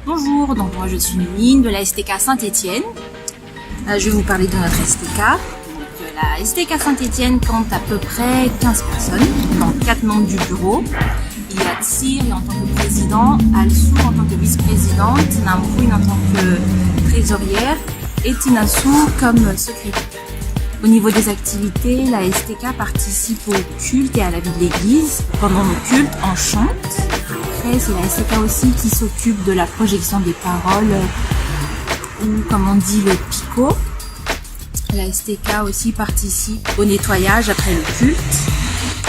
Bonjour, donc moi je suis Mine de la STK Saint-Étienne. Je vais vous parler de notre STK. Donc, la STK Saint-Étienne compte à peu près 15 personnes, donc 4 membres du bureau. Il y a Tsiri en tant que président, Alsou en tant que vice-présidente, Namrouine en tant que trésorière et Tinassou comme secrétaire. Au niveau des activités, la STK participe au culte et à la vie de l'église. Pendant nos cultes, on chante. Après, c'est la STK aussi qui s'occupe de la projection des paroles, ou comme on dit, le pico. La STK aussi participe au nettoyage après le culte.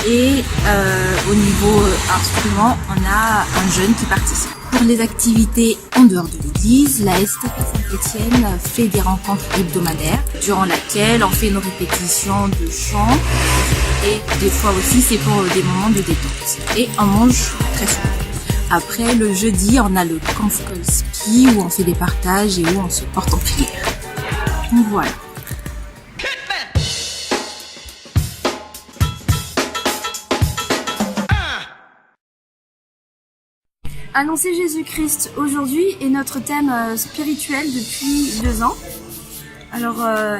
Et au niveau instrument, on a un jeune qui participe. Pour les activités en dehors de l'église, la STK Saint-Étienne fait des rencontres hebdomadaires durant lesquelles on fait nos répétitions de chant et des fois aussi c'est pour des moments de détente. Et on mange très souvent. Après le jeudi, on a le Conf Call Ski où on fait des partages et où on se porte en prière. Donc voilà. Annoncer Jésus-Christ aujourd'hui est notre thème spirituel depuis 2 ans. Alors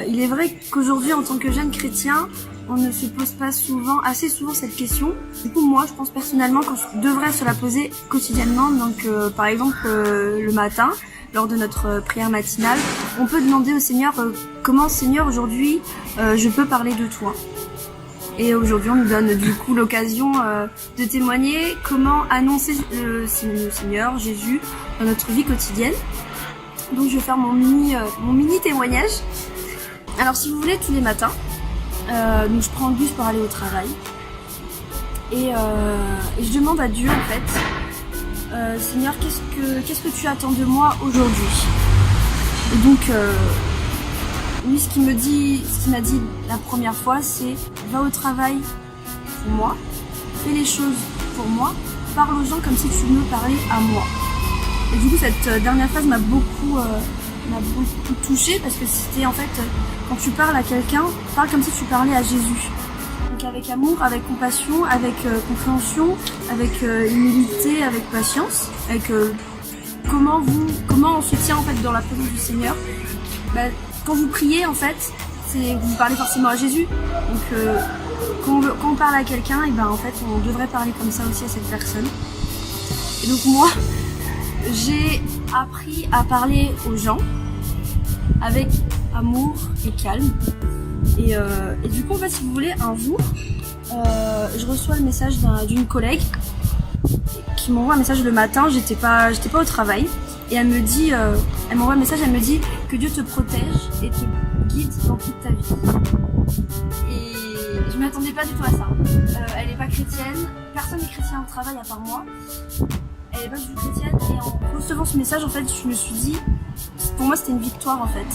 il est vrai qu'aujourd'hui en tant que jeune chrétien, on ne se pose pas assez souvent cette question. Du coup moi je pense personnellement qu'on devrait se la poser quotidiennement. Donc par exemple le matin, lors de notre prière matinale, on peut demander au Seigneur comment Seigneur aujourd'hui je peux parler de toi. Et aujourd'hui, on nous donne du coup l'occasion de témoigner comment annoncer le Seigneur, Jésus, dans notre vie quotidienne. Donc je vais faire mon mini témoignage. Alors si vous voulez, tous les matins, donc je prends le bus pour aller au travail. Et je demande à Dieu en fait, Seigneur, qu'est-ce que tu attends de moi aujourd'hui? Et donc lui, ce qu'il m'a dit la première fois, c'est va au travail pour moi, fais les choses pour moi, parle aux gens comme si tu me parlais à moi. Et du coup, cette dernière phrase m'a beaucoup touchée parce que c'était en fait, quand tu parles à quelqu'un, parle comme si tu parlais à Jésus. Donc avec amour, avec compassion, avec compréhension, avec humilité, avec patience, avec comment on se tient en fait dans la présence du Seigneur. Quand vous priez, en fait, vous parlez forcément à Jésus. Donc, quand on parle à quelqu'un, et en fait, on devrait parler comme ça aussi à cette personne. Et donc moi, j'ai appris à parler aux gens avec amour et calme. Et du coup, en fait, si vous voulez, un jour, je reçois le message d'une collègue qui m'envoie un message le matin. J'étais pas au travail. Et elle m'envoie un message, elle me dit que Dieu te protège et te guide dans toute ta vie. Et je m'attendais pas du tout à ça. Elle n'est pas chrétienne, personne n'est chrétien au travail à part moi. Elle n'est pas du tout chrétienne et en recevant ce message, en fait, je me suis dit, pour moi c'était une victoire en fait.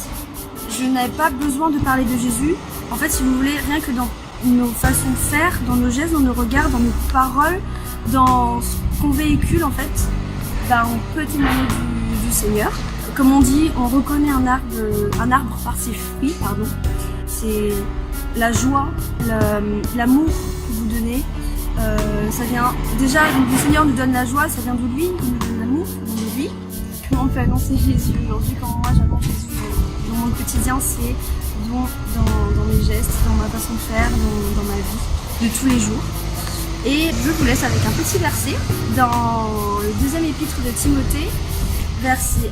Je n'avais pas besoin de parler de Jésus. En fait, si vous voulez, rien que dans nos façons de faire, dans nos gestes, dans nos regards, dans nos paroles, dans ce qu'on véhicule en fait, on peut témoigner du Seigneur. Comme on dit, on reconnaît un arbre par ses fruits, C'est la joie, l'amour que vous donnez. Ça vient déjà, le Seigneur nous donne la joie, ça vient de lui, il nous donne l'amour, ça vient de lui. Comment on peut annoncer Jésus aujourd'hui? Comment moi j'annonce Jésus dans mon quotidien, c'est dans mes gestes, dans ma façon de faire, dans ma vie de tous les jours. Et je vous laisse avec un petit verset dans le 2e épître de Timothée, verset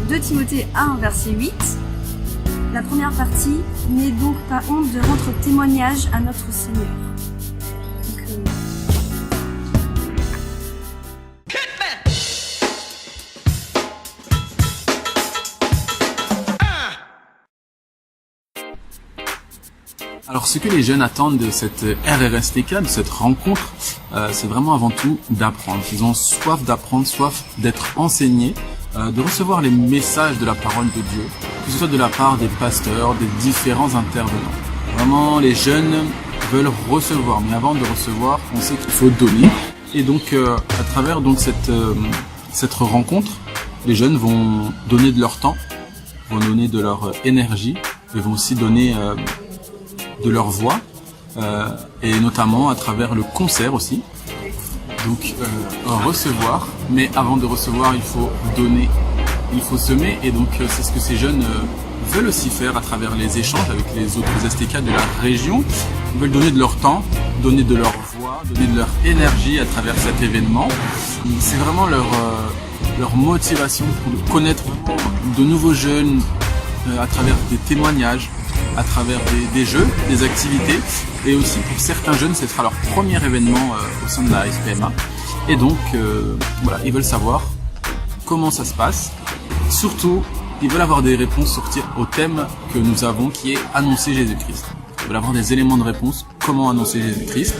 2 Timothée 1, verset 8. La première partie, n'aie donc pas honte de rendre témoignage à notre Seigneur. Alors ce que les jeunes attendent de cette RRSTK, de cette rencontre, c'est vraiment avant tout d'apprendre. Ils ont soif d'apprendre, soif d'être enseignés, de recevoir les messages de la parole de Dieu, que ce soit de la part des pasteurs, des différents intervenants. Vraiment, les jeunes veulent recevoir, mais avant de recevoir, on sait qu'il faut donner. Et donc à travers donc cette rencontre, les jeunes vont donner de leur temps, vont donner de leur énergie, et vont aussi donner de leur voix, et notamment à travers le concert aussi. Donc recevoir, mais avant de recevoir, il faut donner, il faut semer, et donc c'est ce que ces jeunes veulent aussi faire à travers les échanges avec les autres STK de la région. Ils veulent donner de leur temps, donner de leur voix, donner de leur énergie à travers cet événement. C'est vraiment leur motivation pour connaître de nouveaux jeunes à travers des témoignages, à travers des jeux, des activités, et aussi pour certains jeunes, ce sera leur premier événement au sein de la SPMA. Et donc, voilà, ils veulent savoir comment ça se passe. Surtout, ils veulent avoir des réponses au thème que nous avons, qui est annoncer Jésus-Christ. Ils veulent avoir des éléments de réponse, comment annoncer Jésus-Christ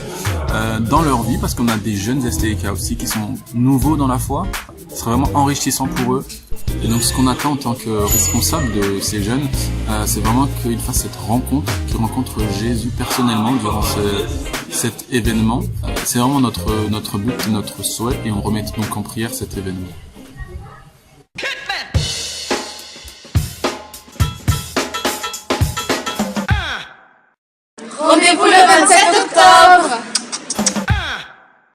dans leur vie, parce qu'on a des jeunes STK aussi qui sont nouveaux dans la foi. Ce sera vraiment enrichissant pour eux. Et donc ce qu'on attend en tant que responsable de ces jeunes, c'est vraiment qu'ils fassent cette rencontre, qu'ils rencontrent Jésus personnellement durant cet événement. C'est vraiment notre but, notre souhait, et on remet donc en prière cet événement. Rendez-vous le 27 octobre.